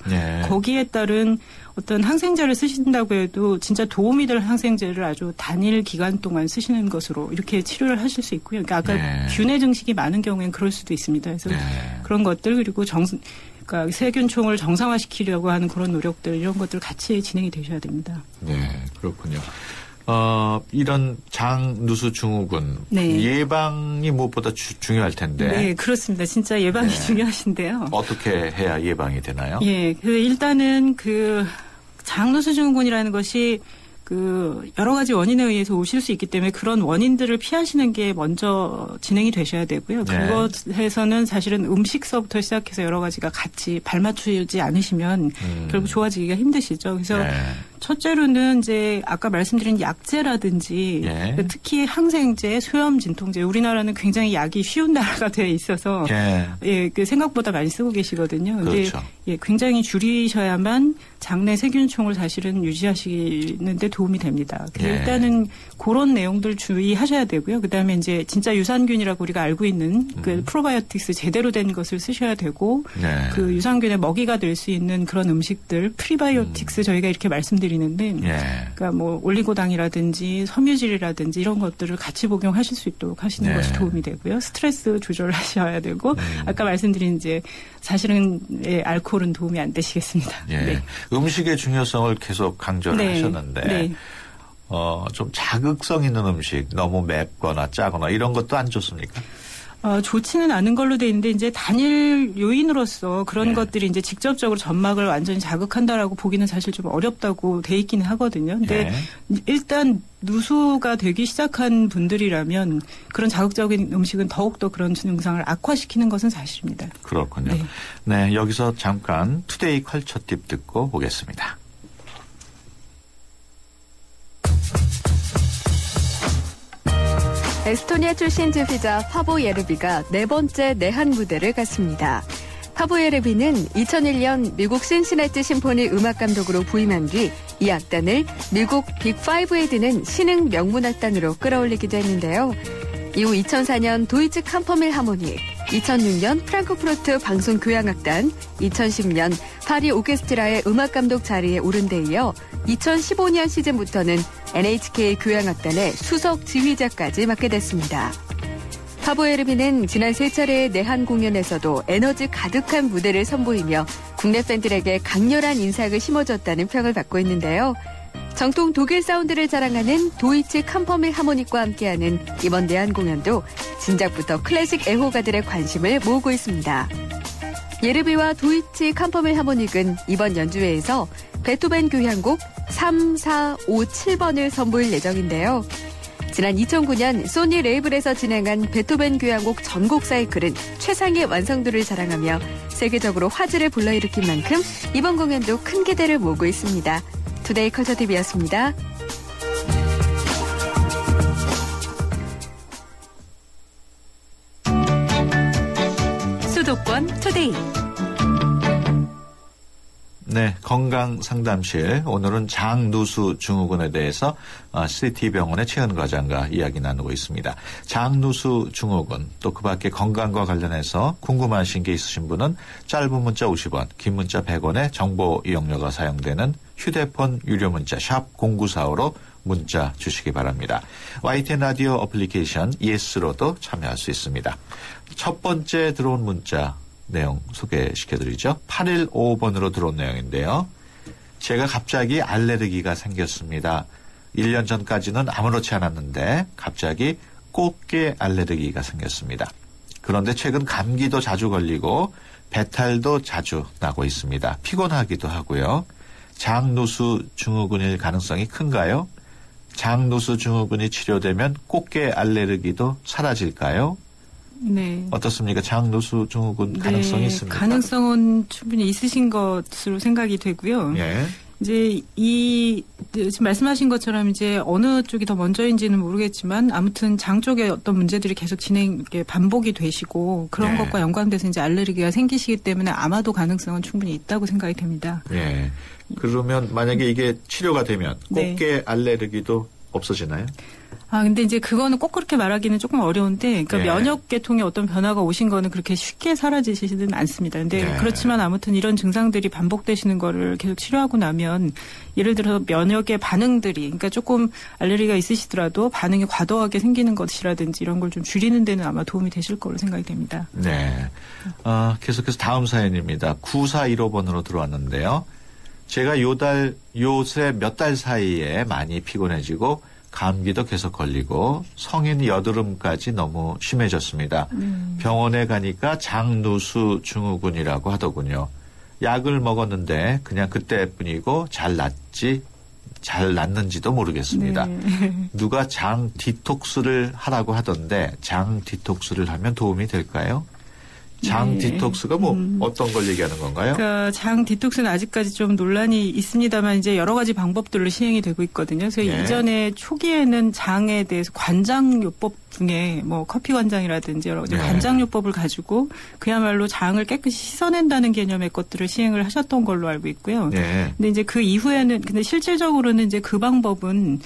거기에 따른 어떤 항생제를 쓰신다고 해도 진짜 도움이 될 항생제를 아주 단일 기간 동안 쓰시는 것으로 이렇게 치료를 하실 수 있고요. 그러니까 아까 균의 증식이 많은 경우엔 그럴 수도 있습니다. 그래서 그런 것들, 그리고 그러니까 세균총을 정상화시키려고 하는 그런 노력들, 이런 것들 같이 진행이 되셔야 됩니다. 네, 그렇군요. 이런 장누수 증후군 예방이 무엇보다 중요할 텐데. 네, 그렇습니다. 진짜 예방이 중요하신데요. 어떻게 해야 예방이 되나요? 예, 일단은 장누수 증후군이라는 것이 여러 가지 원인에 의해서 오실 수 있기 때문에 그런 원인들을 피하시는 게 먼저 진행이 되셔야 되고요. 그것에서는 사실은 음식서부터 시작해서 여러 가지가 같이 발맞추지 않으시면 결국 좋아지기가 힘드시죠. 그래서 첫째로는 이제 아까 말씀드린 약제라든지 특히 항생제, 소염 진통제, 우리나라는 굉장히 약이 쉬운 나라가 되어 있어서 생각보다 많이 쓰고 계시거든요. 근데 굉장히 줄이셔야만 장내 세균총을 사실은 유지하시는데 도움이 됩니다. 일단은 그런 내용들 주의하셔야 되고요. 그다음에 이제 진짜 유산균이라고 우리가 알고 있는 프로바이오틱스 제대로 된 것을 쓰셔야 되고 그 유산균의 먹이가 될 수 있는 그런 음식들, 프리바이오틱스 저희가 이렇게 말씀드리는데 그러니까 뭐 올리고당이라든지 섬유질이라든지 이런 것들을 같이 복용하실 수 있도록 하시는 것이 도움이 되고요. 스트레스 조절하셔야 되고 아까 말씀드린 이제 사실은 알코올은 도움이 안 되시겠습니다. 음식의 중요성을 계속 강조를 하셨는데 좀 자극성 있는 음식, 너무 맵거나 짜거나 이런 것도 안 좋습니까? 좋지는 않은 걸로 돼 있는데 이제 단일 요인으로서 그런 것들이 이제 직접적으로 점막을 완전히 자극한다라고 보기는 사실 좀 어렵다고 돼 있기는 하거든요. 근데 일단 누수가 되기 시작한 분들이라면 그런 자극적인 음식은 더욱더 그런 증상을 악화시키는 것은 사실입니다. 그렇군요. 네, 여기서 잠깐 투데이 컬처 팁 듣고 오겠습니다. 에스토니아 출신 제피자 파보 예르비가 4번째 내한 무대를 갔습니다. 파보 예르비는 2001년 미국 신시내티 심포니 음악감독으로 부임한 뒤 이 악단을 미국 빅5에 드는 신흥 명문악단으로 끌어올리기도 했는데요. 이후 2004년 도이츠 캄퍼밀하모닉, 2006년 프랑크푸르트 방송교향악단, 2010년 파리 오케스트라의 음악감독 자리에 오른 데 이어 2015년 시즌부터는 NHK 교향악단의 수석 지휘자까지 맡게 됐습니다. 파보 예르비는 지난 3차례의 내한 공연에서도 에너지 가득한 무대를 선보이며 국내 팬들에게 강렬한 인상을 심어줬다는 평을 받고 있는데요. 정통 독일 사운드를 자랑하는 도이츠 캄퍼밀하모닉과 함께하는 이번 내한 공연도 진작부터 클래식 애호가들의 관심을 모으고 있습니다. 예르비와 도이츠 캄퍼밀하모닉은 이번 연주회에서 베토벤 교향곡 3, 4, 5, 7번을 선보일 예정인데요. 지난 2009년 소니 레이블에서 진행한 베토벤 교향곡 전곡 사이클은 최상의 완성도를 자랑하며 세계적으로 화제를 불러일으킨 만큼 이번 공연도 큰 기대를 모으고 있습니다. 투데이 컬처 TV였습니다. 수도권 투데이. 네, 건강상담실. 오늘은 장누수 증후군에 대해서 CT병원의 최은 과장과 이야기 나누고 있습니다. 장누수 증후군, 또 그 밖에 건강과 관련해서 궁금하신 게 있으신 분은 짧은 문자 50원, 긴 문자 100원의 정보 이용료가 사용되는 휴대폰 유료 문자 샵 0945로 문자 주시기 바랍니다. YTN 라디오 어플리케이션 예스로도 참여할 수 있습니다. 첫 번째 들어온 문자 내용 소개시켜드리죠. 8155번으로 들어온 내용인데요. 제가 갑자기 알레르기가 생겼습니다. 1년 전까지는 아무렇지 않았는데 갑자기 꽃게 알레르기가 생겼습니다. 그런데 최근 감기도 자주 걸리고 배탈도 자주 나고 있습니다. 피곤하기도 하고요. 장누수 증후군일 가능성이 큰가요? 장누수 증후군이 치료되면 꽃게 알레르기도 사라질까요? 네. 어떻습니까? 장누수 증후군 가능성이 있습니까? 가능성은 충분히 있으신 것으로 생각이 되고요. 예. 이제 지금 말씀하신 것처럼 이제 어느 쪽이 더 먼저인지는 모르겠지만 아무튼 장 쪽에 어떤 문제들이 계속 반복이 되시고 그런 것과 연관돼서 이제 알레르기가 생기시기 때문에 아마도 가능성은 충분히 있다고 생각이 됩니다. 예. 그러면 만약에 이게 치료가 되면 꽃게 알레르기도 없어지나요? 근데 이제 그거는 꼭 그렇게 말하기는 조금 어려운데, 그러니까 면역 계통에 어떤 변화가 오신 거는 그렇게 쉽게 사라지시지는 않습니다. 근데 그렇지만 아무튼 이런 증상들이 반복되시는 거를 계속 치료하고 나면 예를 들어서 면역의 반응들이, 그러니까 조금 알레르기가 있으시더라도 반응이 과도하게 생기는 것이라든지 이런 걸 좀 줄이는 데는 아마 도움이 되실 거로 생각이 됩니다. 네. 계속해서 다음 사연입니다. 9415번으로 들어왔는데요. 제가 요새 몇 달 사이에 많이 피곤해지고 감기도 계속 걸리고 성인 여드름까지 너무 심해졌습니다. 병원에 가니까 장누수 증후군이라고 하더군요. 약을 먹었는데 그냥 그때뿐이고 잘 낫는지도 모르겠습니다. 누가 장 디톡스를 하라고 하던데 장 디톡스를 하면 도움이 될까요? 장 디톡스가 어떤 걸 얘기하는 건가요? 그러니까 장 디톡스는 아직까지 좀 논란이 있습니다만 이제 여러 가지 방법들로 시행이 되고 있거든요. 그래서 이전에 초기에는 장에 대해서 관장요법 중에 커피 관장이라든지 여러 가지 관장요법을 가지고 그야말로 장을 깨끗이 씻어낸다는 개념의 것들을 시행을 하셨던 걸로 알고 있고요. 근데 이제 그 이후에는 근데 실질적으로는 이제 그 방법은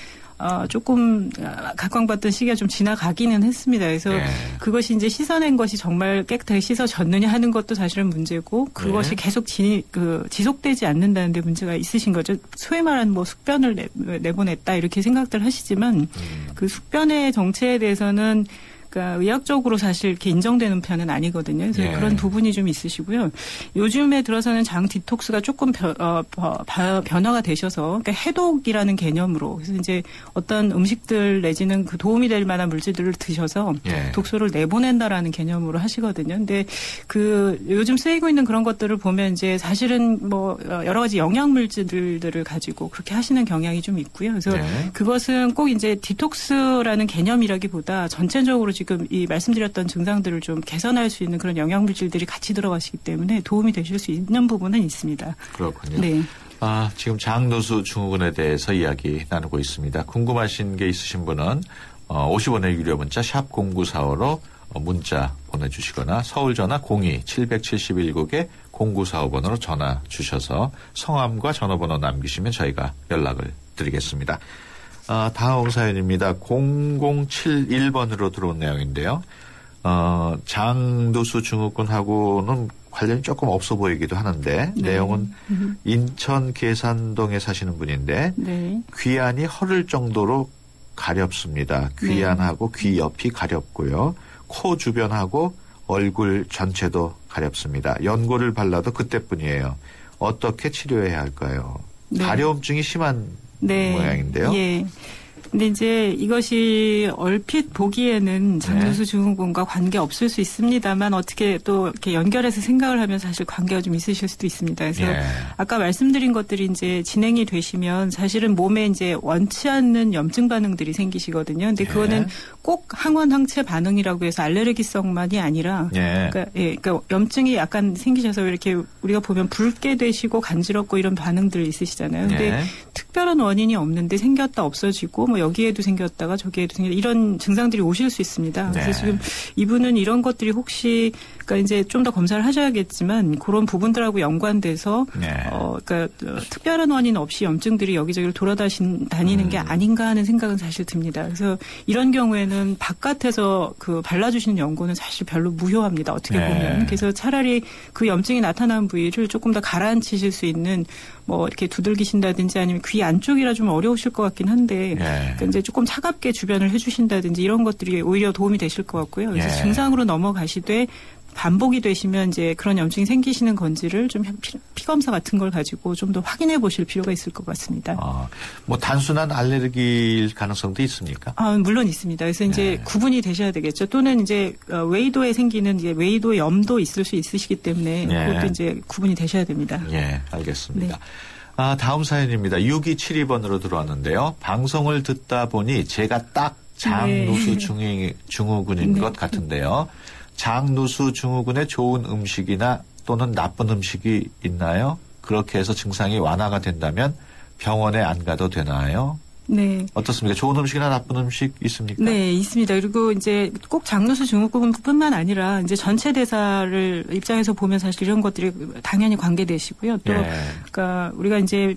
조금 각광받던 시기가 좀 지나가기는 했습니다. 그래서 그것이 이제 씻어낸 것이 정말 깨끗하게 씻어졌느냐 하는 것도 사실은 문제고 그것이 계속 지속되지 않는다는 데 문제가 있으신 거죠. 소위 말하는 숙변을 내보냈다 이렇게 생각들 하시지만 그 숙변의 정체에 대해서는 그러니까 의학적으로 사실 이렇게 인정되는 편은 아니거든요. 그래서 그런 부분이 좀 있으시고요. 요즘에 들어서는 장 디톡스가 조금 변화가 되셔서 그러니까 해독이라는 개념으로 그래서 이제 어떤 음식들 내지는 그 도움이 될 만한 물질들을 드셔서 독소를 내보낸다라는 개념으로 하시거든요. 근데 그 요즘 쓰이고 있는 그런 것들을 보면 이제 사실은 여러 가지 영양 물질들을 가지고 그렇게 하시는 경향이 좀 있고요. 그래서 그것은 꼭 이제 디톡스라는 개념이라기보다 전체적으로 지금 이 말씀드렸던 증상들을 좀 개선할 수 있는 그런 영양물질들이 같이 들어가시기 때문에 도움이 되실 수 있는 부분은 있습니다. 그렇군요. 네. 지금 장누수 증후군에 대해서 이야기 나누고 있습니다. 궁금하신 게 있으신 분은 50원의 유료 문자 샵 0945로 문자 보내주시거나 서울 전화 02-771국에 0945번으로 전화 주셔서 성함과 전화번호 남기시면 저희가 연락을 드리겠습니다. 다음 사연입니다. 0071번으로 들어온 내용인데요. 장누수 증후군하고는 관련이 조금 없어 보이기도 하는데 내용은 인천 계산동에 사시는 분인데 귀안이 허를 정도로 가렵습니다. 귀안하고 귀 옆이 가렵고요. 코 주변하고 얼굴 전체도 가렵습니다. 연고를 발라도 그때뿐이에요. 어떻게 치료해야 할까요? 가려움증이 심한 모양인데요. 근데 이제 이것이 얼핏 보기에는 장누수 증후군과 관계 없을 수 있습니다만 어떻게 또 이렇게 연결해서 생각을 하면 사실 관계가 좀 있으실 수도 있습니다. 그래서 아까 말씀드린 것들이 이제 진행이 되시면 사실은 몸에 이제 원치 않는 염증 반응들이 생기시거든요. 근데 그거는 꼭 항원 항체 반응이라고 해서 알레르기성만이 아니라 그러니까 염증이 약간 생기셔서 이렇게 우리가 보면 붉게 되시고 간지럽고 이런 반응들 있으시잖아요. 근데 특별한 원인이 없는데 생겼다 없어지고 여기에도 생겼다가 저기에도 생겼다 이런 증상들이 오실 수 있습니다. 그래서 지금 이분은 이런 것들이 혹시 그러니까 이제 좀 더 검사를 하셔야겠지만 그런 부분들하고 연관돼서 그러니까 특별한 원인 없이 염증들이 여기저기를 돌아다니는 게 아닌가 하는 생각은 사실 듭니다. 그래서 이런 경우에는 바깥에서 그 발라주시는 연고는 사실 별로 무효합니다. 어떻게 보면. 그래서 차라리 그 염증이 나타난 부위를 조금 더 가라앉히실 수 있는 이렇게 두들기신다든지 아니면 귀 안쪽이라 좀 어려우실 것 같긴 한데 그러니까 이제 조금 차갑게 주변을 해주신다든지 이런 것들이 오히려 도움이 되실 것 같고요. 그래서 증상으로 넘어가시되 반복이 되시면 이제 그런 염증이 생기시는 건지를 좀 피검사 같은 걸 가지고 좀 더 확인해 보실 필요가 있을 것 같습니다. 단순한 알레르기일 가능성도 있습니까? 물론 있습니다. 그래서 이제 구분이 되셔야 되겠죠. 또는 이제 외이도에 생기는 이제 외이도 염도 있을 수 있으시기 때문에 그것도 이제 구분이 되셔야 됩니다. 알겠습니다. 다음 사연입니다. 6272번으로 들어왔는데요. 방송을 듣다 보니 제가 딱 장누수 증후군인 네. 것 같은데요. 장누수 증후군에 좋은 음식이나 또는 나쁜 음식이 있나요? 그렇게 해서 증상이 완화가 된다면 병원에 안 가도 되나요? 네. 어떻습니까? 좋은 음식이나 나쁜 음식 있습니까? 네, 있습니다. 그리고 이제 꼭 장누수 증후군뿐만 아니라 이제 전체 대사를 입장에서 보면 사실 이런 것들이 당연히 관계되시고요. 또, 그러니까 우리가 이제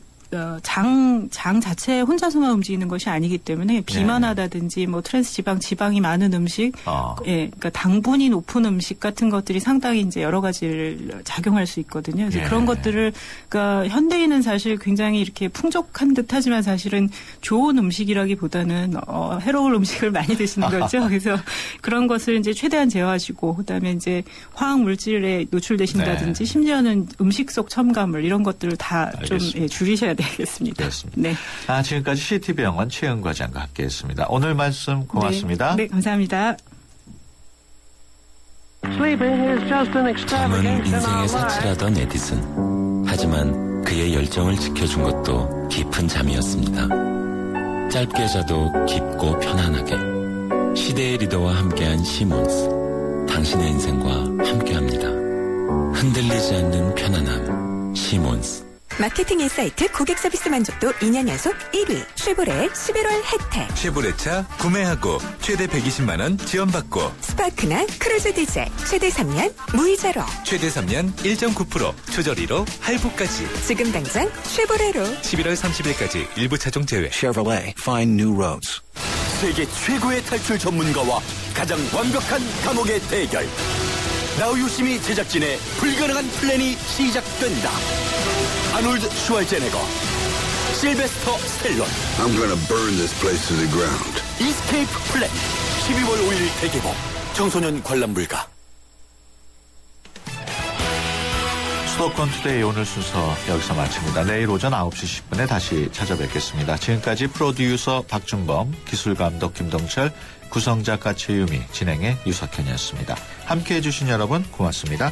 장 자체 혼자서만 움직이는 것이 아니기 때문에 비만하다든지 뭐 트랜스 지방이 많은 음식, 그러니까 당분이 높은 음식 같은 것들이 상당히 이제 여러 가지를 작용할 수 있거든요. 그래서 그런 것들을, 그러니까 현대인은 사실 굉장히 이렇게 풍족한 듯하지만 사실은 좋은 음식이라기보다는 해로운 음식을 많이 드시는 거죠. 그래서 그런 것을 이제 최대한 제어하시고, 그다음에 이제 화학 물질에 노출되신다든지, 심지어는 음식 속 첨가물 이런 것들을 다 좀 줄이셔야 되겠습니다. 그렇습니다. 네. 지금까지 CT병원 최은 과장과 함께했습니다. 오늘 말씀 고맙습니다. 네, 감사합니다. 잠은 인생의 사치라던 에디슨. 하지만 그의 열정을 지켜준 것도 깊은 잠이었습니다. 짧게 자도 깊고 편안하게. 시대의 리더와 함께한 시몬스. 당신의 인생과 함께합니다. 흔들리지 않는 편안함. 시몬스. 마케팅 인사이트 고객 서비스 만족도 2년 연속 1위. 쉐보레의 11월 혜택. 쉐보레차 구매하고 최대 120만 원 지원받고. 스파크나 크루즈 디젤 최대 3년 무이자로. 최대 3년 1.9% 초저리로 할부까지. 지금 당장 쉐보레로. 11월 30일까지 일부 차종 제외. Chevrolet, find new roads. 세계 최고의 탈출 전문가와 가장 완벽한 감옥의 대결. 나우 요시미 제작진의 불가능한 플랜이 시작된다. 아놀드 슈왈제네거, 실베스터 스텔론. I'm gonna burn this place to the ground. 이스케이프 플랜 12월 5일 대개봉. 청소년 관람 불가. 수도권 투데이 오늘 순서 여기서 마칩니다. 내일 오전 9시 10분에 다시 찾아뵙겠습니다. 지금까지 프로듀서 박준범, 기술감독 김동철, 구성작가 최유미, 진행의 유석현이었습니다. 함께해 주신 여러분 고맙습니다.